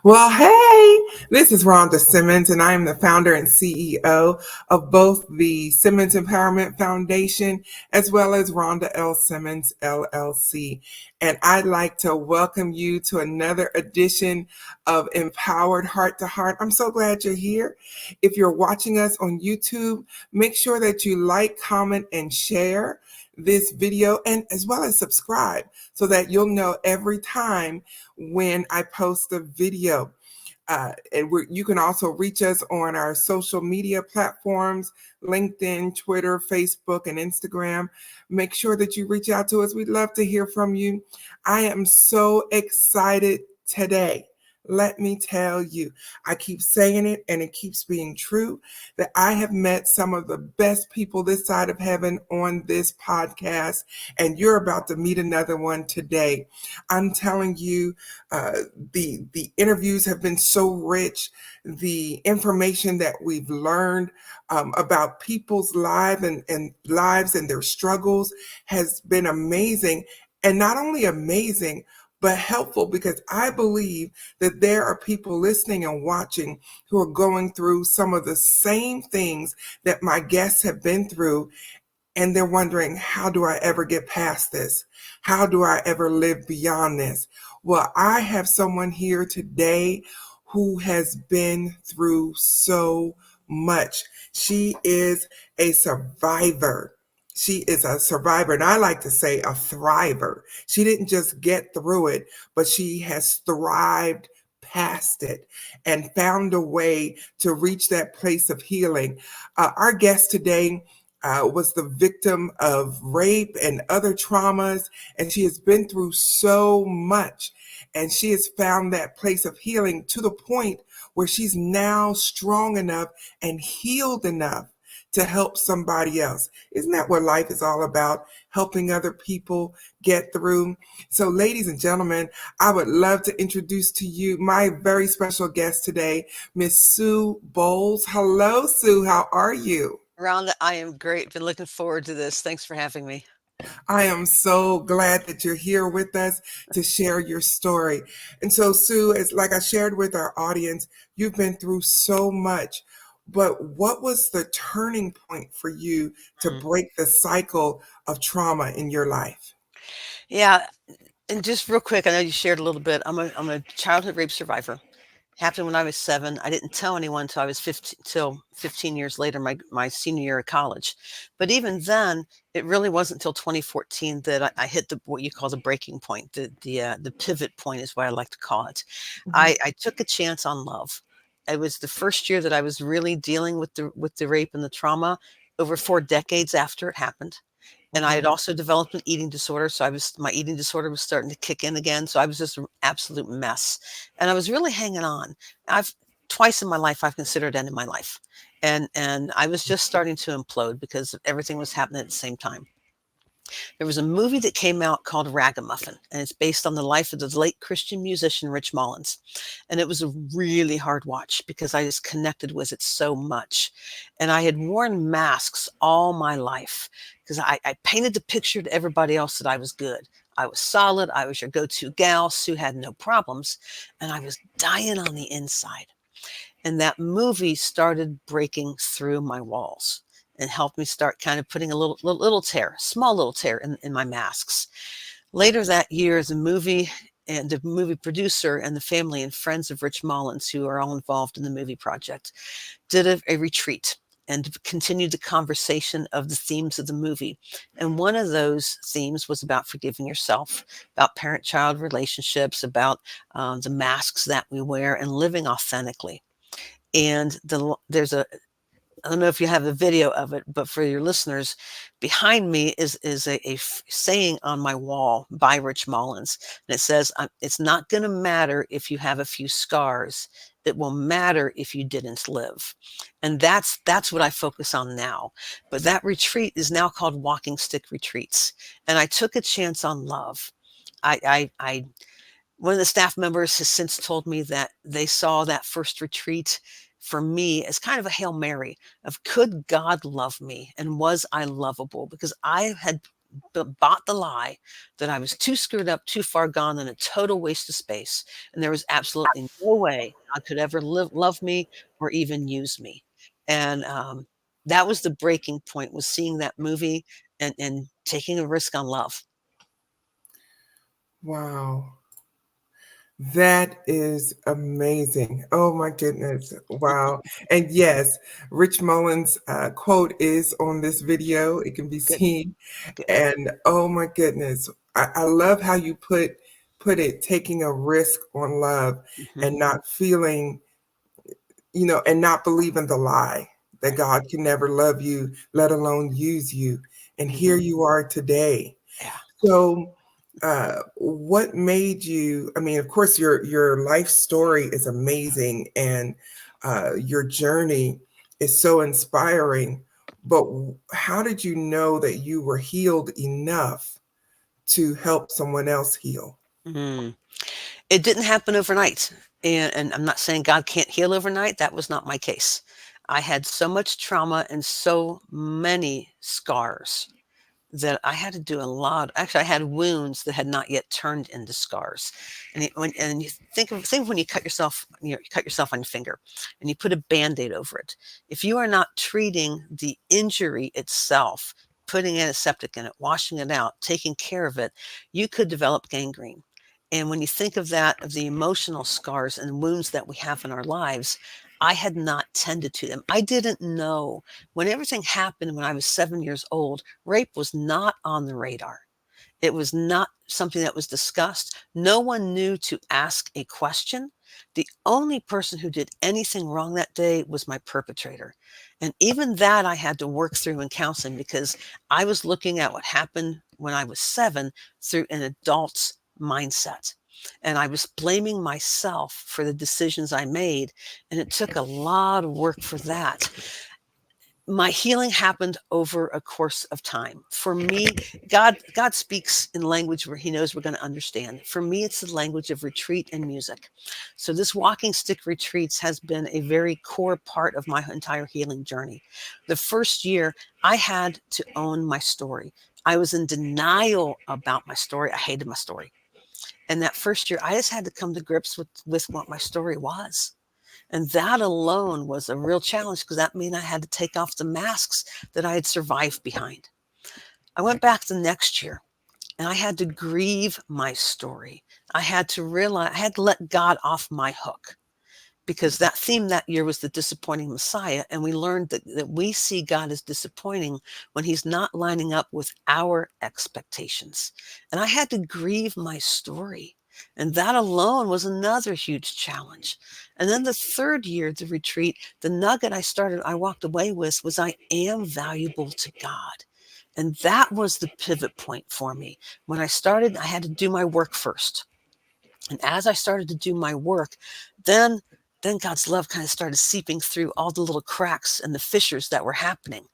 Well, hey, this is Rhonda Simmons, and I am the founder and CEO of both the Simmons Empowerment Foundation as well as Rhonda L. Simmons LLC. And I'd like to welcome you to another edition of Empowered Heart to Heart. I'm so glad you're here. If you're watching us on YouTube, make sure that you like, comment, and share this video and as well as subscribe so that you'll know every time when I post a video. You can also reach us on our social media platforms, LinkedIn, Twitter, Facebook, and Instagram. Make sure that you reach out to us. We'd love to hear from you. I am so excited today. Let me tell you, I keep saying it and it keeps being true that I have met some of the best people this side of heaven on this podcast, and you're about to meet another one today. I'm telling you, the interviews have been so rich. The information that we've learned about people's lives and their struggles has been amazing, and not only amazing but helpful, because I believe that there are people listening and watching who are going through some of the same things that my guests have been through, and they're wondering, how do I ever get past this? How do I ever live beyond this? Well, I have someone here today who has been through so much. She is a survivor. She is a survivor, and I like to say a thriver. She didn't just get through it, but she has thrived past it and found a way to reach that place of healing. Our guest today was the victim of rape and other traumas, and she has been through so much. And she has found that place of healing to the point where she's now strong enough and healed enough to help somebody else. Isn't that what life is all about? Helping other people get through. So, ladies and gentlemen, I would love to introduce to you my very special guest today, Miss Sue Bowles. Hello, Sue. How are you? Rhonda, I am great. Been looking forward to this. Thanks for having me. I am so glad that you're here with us to share your story. And so, Sue, it's like I shared with our audience, you've been through so much. But what was the turning point for you to Mm. break the cycle of trauma in your life? Yeah, and just real quick, I know you shared a little bit. I'm a childhood rape survivor. Happened when I was 7. I didn't tell anyone till I was 15, till 15 years later, my senior year of college. But even then, it really wasn't until 2014 that I hit the what you call the breaking point, the pivot point is what I like to call it. Mhm. I took a chance on love. It was the first year that I was really dealing with the rape and the trauma over 4 decades after it happened. And I had Mhm. also developed an eating disorder, so my eating disorder was starting to kick in again, so I was just an absolute mess, and I was really hanging on. I've twice in my life, I've considered ending my life, and I was just starting to implode because everything was happening at the same time. There was a movie that came out called Ragamuffin, and it's based on the life of the late Christian musician Rich Mullins. And it was a really hard watch because I just connected with it so much. And I had worn masks all my life because I painted the picture to everybody else that I was good. I was solid. I was your go to gal. Sue had no problems. And I was dying on the inside. And that movie started breaking through my walls and helped me start kind of putting a little tear, small little tear in my masks. Later that year, the movie and the movie producer and the family and friends of Rich Mullins, who are all involved in the movie project, did a retreat and continued the conversation of the themes of the movie. And one of those themes was about forgiving yourself, about parent child relationships, about the masks that we wear, and living authentically. And there's a I don't know if you have a video of it, but for your listeners, behind me is a saying on my wall by Rich Mullins, and it says, "It's not going to matter if you have a few scars. It will matter if you didn't live," and that's what I focus on now. But that retreat is now called Walking Stick Retreats, and I took a chance on love. I one of the staff members has since told me that they saw that first retreat for me as kind of a Hail Mary of, could God love me and was I lovable? Because I had bought the lie that I was too screwed up, too far gone, and a total waste of space, and there was absolutely no way God could ever love me or even use me. And that was the breaking point, was seeing that movie and taking a risk on love. Wow. That is amazing. Oh my goodness. Wow. And yes, Rich Mullins' quote is on this video. It can be Good, seen. good. And oh my goodness, I love how you put it, taking a risk on love Hmm. and not feeling, and not believing the lie that Right. God can never love you, let alone use you. And here Hmm. you are today. Yeah. So, what made you? I mean, of course, your life story is amazing, and your journey is so inspiring. But how did you know that you were healed enough to help someone else heal? Mm. It didn't happen overnight, and I'm not saying God can't heal overnight. That was not my case. I had so much trauma and so many scars that I had to do a lot. Actually, I had wounds that had not yet turned into scars. And you think of when you cut yourself, you cut yourself on your finger, and you put a Band-Aid over it. If you are not treating the injury itself, putting antiseptic in it, washing it out, taking care of it, you could develop gangrene. And when you think of that, of the emotional scars and wounds that we have in our lives, I had not tended to them. I didn't know when everything happened when I was 7 years old. Rape was not on the radar. It was not something that was discussed. No one knew to ask a question. The only person who did anything wrong that day was my perpetrator. And even that I had to work through in counseling, because I was looking at what happened when I was 7 through an adult's mindset. And I was blaming myself for the decisions I made. And it took a lot of work for that. My healing happened over a course of time. For me, God speaks in language where he knows we're going to understand. For me, it's the language of retreat and music. So this walking stick retreats has been a very core part of my entire healing journey. The first year, I had to own my story. I was in denial about my story. I hated my story. And that first year, I just had to come to grips with what my story was. And that alone was a real challenge, because that meant I had to take off the masks that I had survived behind. I went back the next year and I had to grieve my story. I had to realize I had to let God off my hook, because that theme that year was the disappointing Messiah. And we learned that we see God as disappointing when he's not lining up with our expectations. And I had to grieve my story. And that alone was another huge challenge. And then the third year, the retreat, the nugget I walked away with was, I am valuable to God. And that was the pivot point for me. When I started, I had to do my work first. And as I started to do my work, then then God's love kind of started seeping through all the little cracks and the fissures that were happening,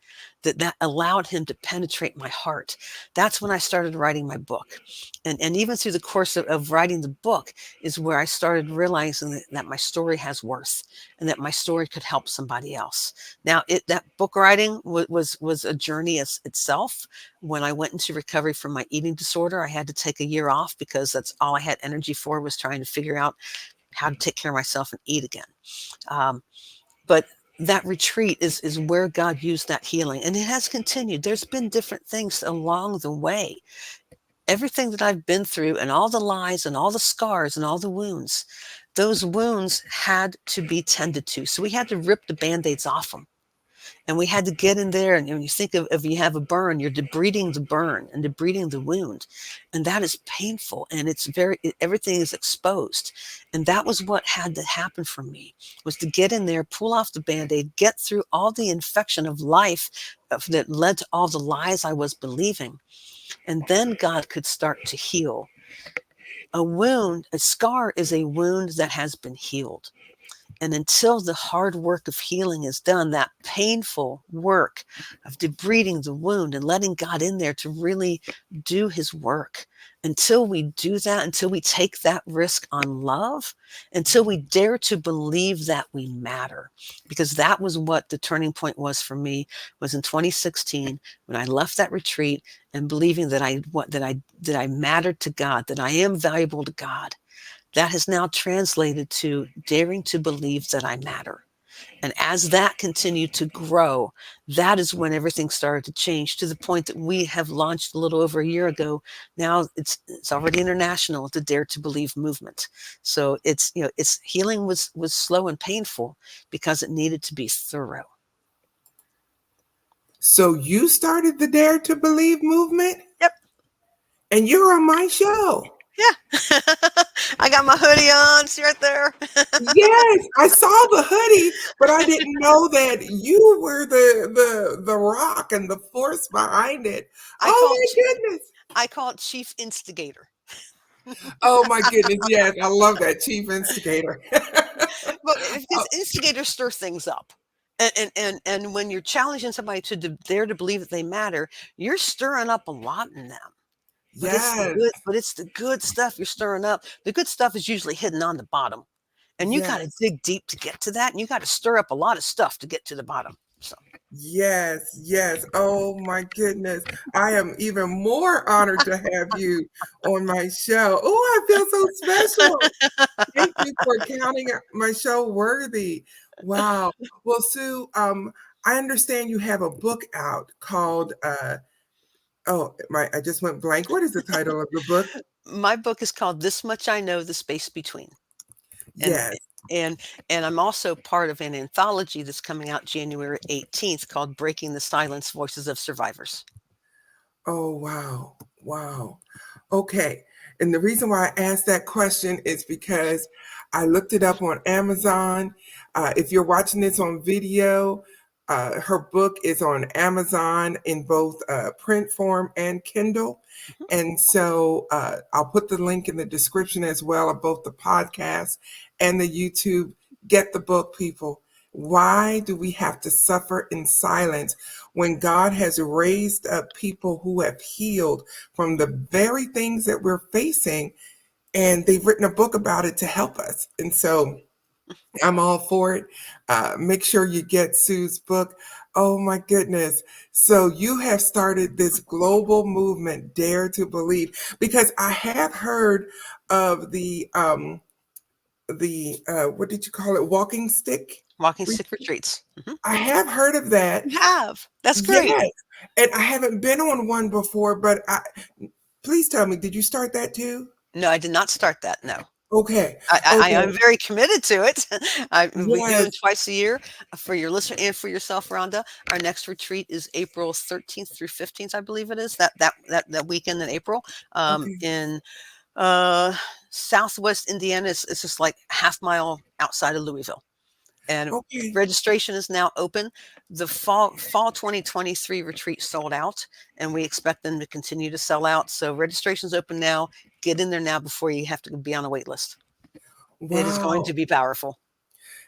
that allowed him to penetrate my heart. That's when I started writing my book. And even through the course of writing the book is where I started realizing that my story has worth, and that my story could help somebody else. Now, that book writing was a journey itself. When I went into recovery from my eating disorder, I had to take a year off, because that's all I had energy for, was trying to figure out how to take care of myself and eat again. Um, but that retreat is where God used that healing, and it has continued. There's been different things along the way. Everything that I've been through, and all the lies and all the scars and all the wounds, those wounds had to be tended to. So we had to rip the band-aids off them. And we had to get in there. And when you think of, if you have a burn, you're debriding the burn and debriding the wound. And that is painful. And everything is exposed. And that was what had to happen for me, was to get in there, pull off the Band-Aid, get through all the infection of life that led to all the lies I was believing. And then God could start to heal. A scar is a wound that has been healed. And until the hard work of healing is done, that painful work of debriding the wound and letting God in there to really do his work, until we do that, until we take that risk on love, until we dare to believe that we matter, because that was what the turning point was for me, was in 2016 when I left that retreat and believing that I mattered to God, that I am valuable to God. That has now translated to daring to believe that I matter. And as that continued to grow, that is when everything started to change, to the point that we have launched a little over a year ago. Now it's already international, the Dare to Believe movement. So it's healing was slow and painful because it needed to be thorough. So you started the Dare to Believe movement? Yep. And you're on my show. Yeah. I got my hoodie on. See right there. Yes, I saw the hoodie, but I didn't know that you were the rock and the force behind it. Oh my goodness. I call it chief instigator. Oh my goodness. Yes, I love that, chief instigator. Well, because instigators stir things up. And when you're challenging somebody to dare to believe that they matter, you're stirring up a lot in them. But Yes, it's the good stuff you're stirring up. The good stuff is usually hidden on the bottom. And you got to yes. dig deep to get to that. And you got to stir up a lot of stuff to get to the bottom. So Yes, yes. Oh my goodness. I am even more honored to have you on my show. Oh, I feel so special. Thank you for counting my show worthy. Wow. Well, Sue, I understand you have a book out called I just went blank. What is the title of the book? my book is called This Much I Know, The Space Between. And Yes. and and I'm also part of an anthology that's coming out January 18th called Breaking the Silence: Voices of Survivors. Oh, wow. Wow. Okay. And the reason why I asked that question is because I looked it up on Amazon. If you're watching this on video, her book is on Amazon in both print form and Kindle. Mhm. And so I'll put the link in the description as well of both the podcast and the YouTube. Get the book, people. Why do we have to suffer in silence when God has raised up people who have healed from the very things that we're facing, and they've written a book about it to help us? And so I'm all for it. Make sure you get Sue's book. Oh my goodness. So you have started this global movement, Dare to Believe, because I have heard of the what did you call it? Walking stick? Walking Stick Retreats. Mhm. I have heard of that. You have. That's great. Yes. And I haven't been on one before, but please tell me, did you start that too? No, I did not start that, no. Okay. I'm Okay. very committed to it. We do Yes. them twice a year for your listener and for yourself, Rhonda. Our next retreat is April 13th through 15th, I believe it is, that weekend in April, Okay. in uh, Southwest Indiana. It's just like half mile outside of Louisville. And Okay. registration is now open. The fall 2023 retreat sold out, and we expect them to continue to sell out. So registration is open now. Get in there now before you have to be on a wait list. It is going Wow. to be powerful.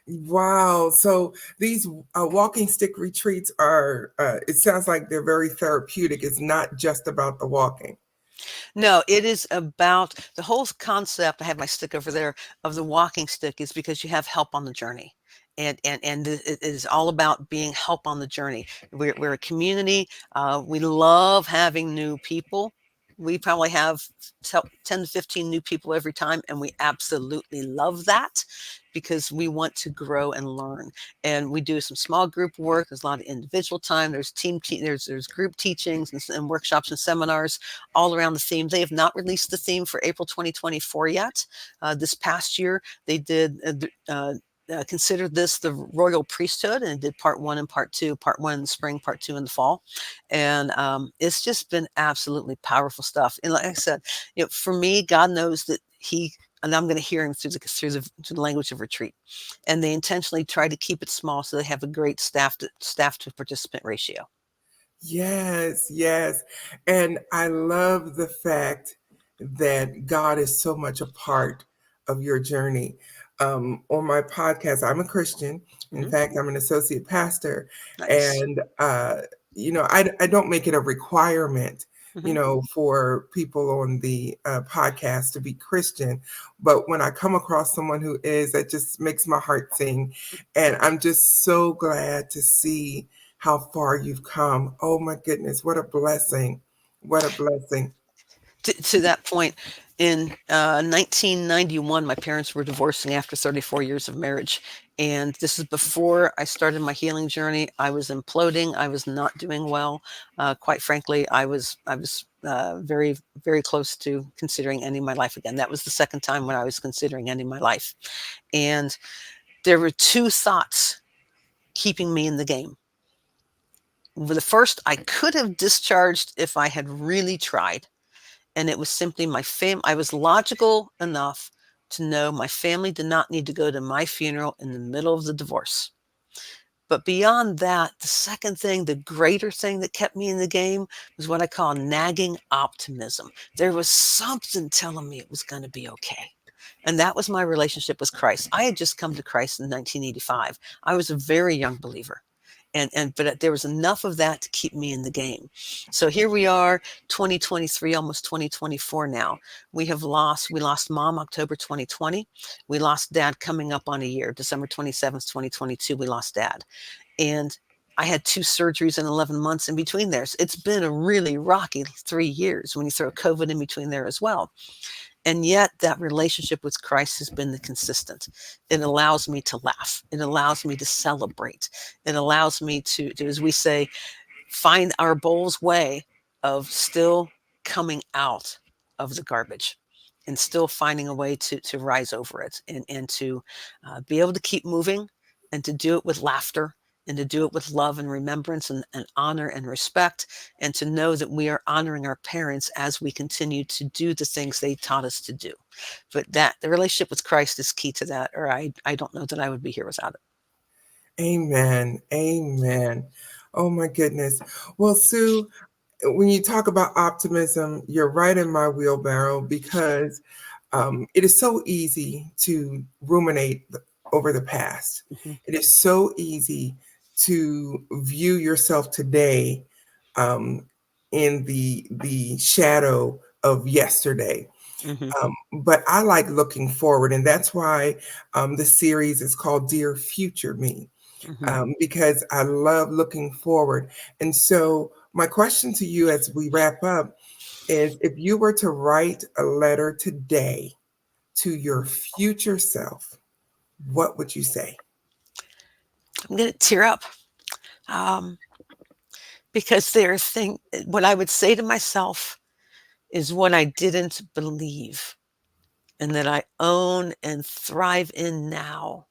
Wow. So these walking stick retreats are, it sounds like they're very therapeutic. It's not just about the walking. No, it is about the whole concept. I have my stick over there of the walking stick is because you have help on the journey. And it is all about being help on the journey. We're a community. We love having new people. We probably have 10 to 15 new people every time, and we absolutely love that because we want to grow and learn. And we do some small group work. There's a lot of individual time. There's there's group teachings and workshops and seminars all around the theme. They have not released the theme for April 2024 yet. This past year, they did considered this the royal priesthood and did part one and part two, part one in the spring, part two in the fall. And it's just been absolutely powerful stuff. And like I said, for me, God knows that and I'm going to hear him through the language of retreat. And they intentionally try to keep it small so they have a great staff to participant ratio. Yes, yes. And I love the fact that God is so much a part of your journey. on my podcast. I'm a Christian. In Mhm. fact, I'm an associate pastor. Nice. And, I don't make it a requirement, Mhm. for people on the podcast to be Christian. But when I come across someone who is, that just makes my heart sing. And I'm just so glad to see how far you've come. Oh my goodness, what a blessing. What a blessing. To that point, in 1991, my parents were divorcing after 34 years of marriage. And this is before I started my healing journey. I was imploding. I was not doing well. Quite frankly, I was very, very close to considering ending my life again. That was the second time when I was considering ending my life. And there were two thoughts keeping me in the game. The first, I could have discharged if I had really tried. And it was simply I was logical enough to know my family did not need to go to my funeral in the middle of the divorce. But beyond that, the second thing, the greater thing that kept me in the game was what I call nagging optimism. There was something telling me it was going to be okay. And that was my relationship with Christ. I had just come to Christ in 1985. I was a very young believer. But there was enough of that to keep me in the game. So here we are, 2023, almost 2024 now. We lost mom October 2020. We lost dad coming up on a year, December 27th, 2022, we lost dad. And I had 2 surgeries in 11 months in between there. So it's been a really rocky 3 years when you throw COVID in between there as well. And yet that relationship with Christ has been the consistent. It allows me to laugh. It allows me to celebrate. It allows me to, as we say, find our bowl's way of still coming out of the garbage and still finding a way to rise over it and to be able to keep moving and to do it with laughter and to do it with love and remembrance and honor and respect, and to know that we are honoring our parents as we continue to do the things they taught us to do. But that the relationship with Christ is key to that, or I don't know that I would be here without it. Amen. Amen. Oh my goodness. Well, Sue, when you talk about optimism, you're right in my wheelbarrow because it is so easy to ruminate over the past. Mhm, It is so easy to view yourself today um, in the shadow of yesterday. mhm, But I like looking forward, and that's why the series is called Dear Future Me, mhm. because I love looking forward. And so, my question to you as we wrap up is, if you were to write a letter today to your future self, what would you say? I'm going to tear up. Um, because what I would say to myself is what I didn't believe and that I own and thrive in now,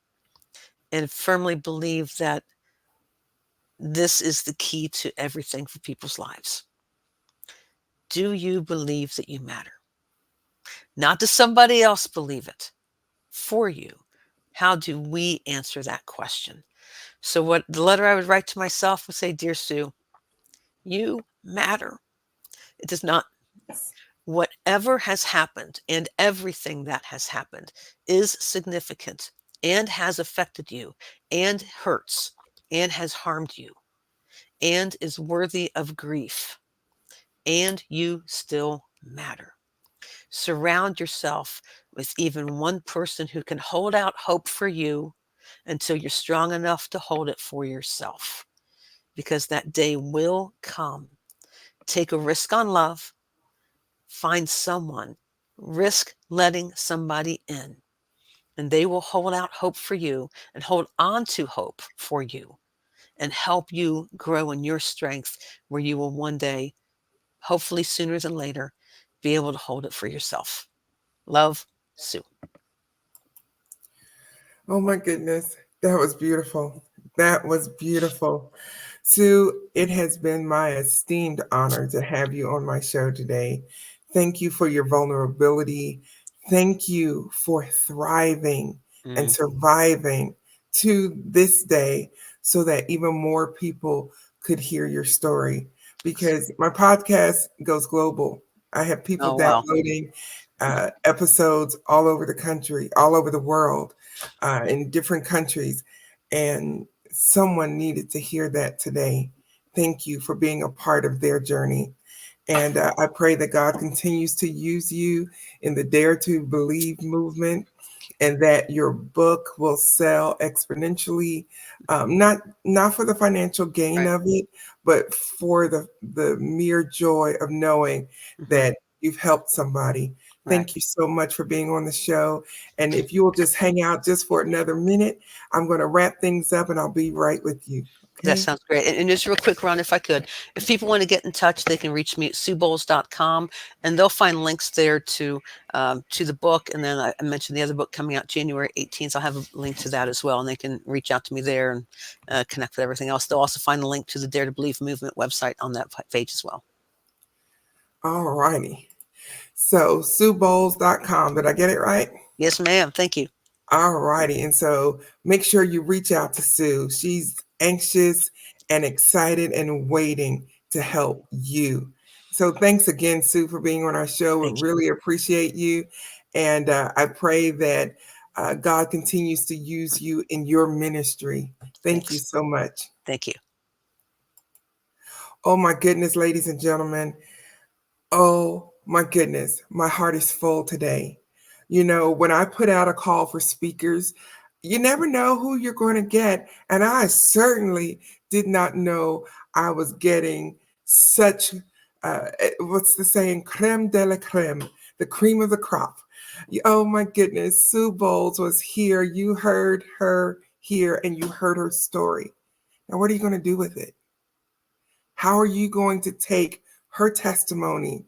and firmly believe that this is the key to everything for people's lives. Do you believe that you matter? Not does somebody else believe it for you? How do we answer that question? So, what the letter I would write to myself would say, Dear Sue, you matter. It does not, whatever has happened and everything that has happened is significant and has affected you and hurts and has harmed you and is worthy of grief, and you still matter. Surround yourself with even one person who can hold out hope for you until you're strong enough to hold it for yourself, because that day will come. Take a risk on love, find someone, risk letting somebody in, and they will hold out hope for you and hold on to hope for you and help you grow in your strength, where you will one day, hopefully sooner than later, be able to hold it for yourself. Love, Sue. Oh my goodness, that was beautiful. That was beautiful. Sue, it has been my esteemed honor to have you on my show today. Thank you for your vulnerability. Thank you for thriving and Mm. surviving to this day so that even more people could hear your story. Because my podcast goes global. I have people Oh, wow. downloading episodes all over the country, all over the world, in different countries. And someone needed to hear that today. Thank you for being a part of their journey. And I pray that God continues to use you in the Dare to Believe movement, and that your book will sell exponentially, not for the financial gain Right. of it, but for the mere joy of knowing Hmm. that you've helped somebody. Right. Thank you so much for being on the show. And if you will just hang out just for another minute, I'm going to wrap things up and I'll be right with you. That Okay. sounds great. And just real quick, Ron, if I could, if people want to get in touch, they can reach me at SueBowles.com, and they'll find links there to the book. And then I mentioned the other book coming out January 18th. I'll have a link to that as well, and they can reach out to me there and connect with everything else. They'll also find the link to the Dare to Believe movement website on that page as well. All righty. So SueBowles.com. Did I get it right? Yes, ma'am. Thank you. All righty. And so make sure you reach out to Sue. She's anxious and excited and waiting to help you. So thanks again, Sue, for being on our show. We Thank you. really appreciate you. And I pray that God continues to use you in your ministry. Thank you Thanks. so much. Thank you. Oh, my goodness, ladies and gentlemen. Oh my goodness, my heart is full today. You know, when I put out a call for speakers, you never know who you're going to get. And I certainly did not know I was getting such, what's the saying, creme de la creme, the cream of the crop. Oh my goodness, Sue Bowles was here. You heard her here and you heard her story. Now, what are you going to do with it? How are you going to take her testimony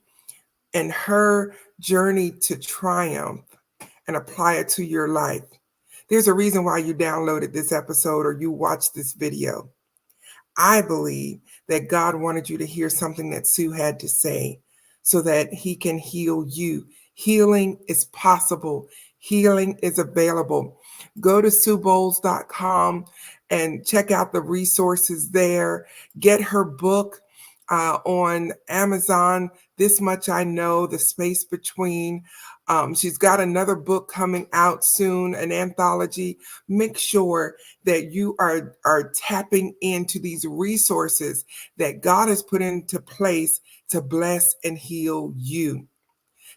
and her journey to triumph and apply it to your life? There's a reason why you downloaded this episode or you watched this video. I believe that God wanted you to hear something that Sue had to say so that he can heal you. Healing is possible. Healing is available. Go to SueBowles.com and check out the resources there. Get her book on Amazon, This Much I Know, The Space Between. She's got another book coming out soon, an anthology. Make sure that you are tapping into these resources that God has put into place to bless and heal you.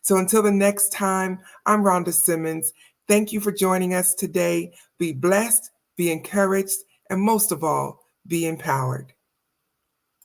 So until the next time, I'm Rhonda Simmons. Thank you for joining us today. Be blessed, be encouraged, and most of all, be empowered.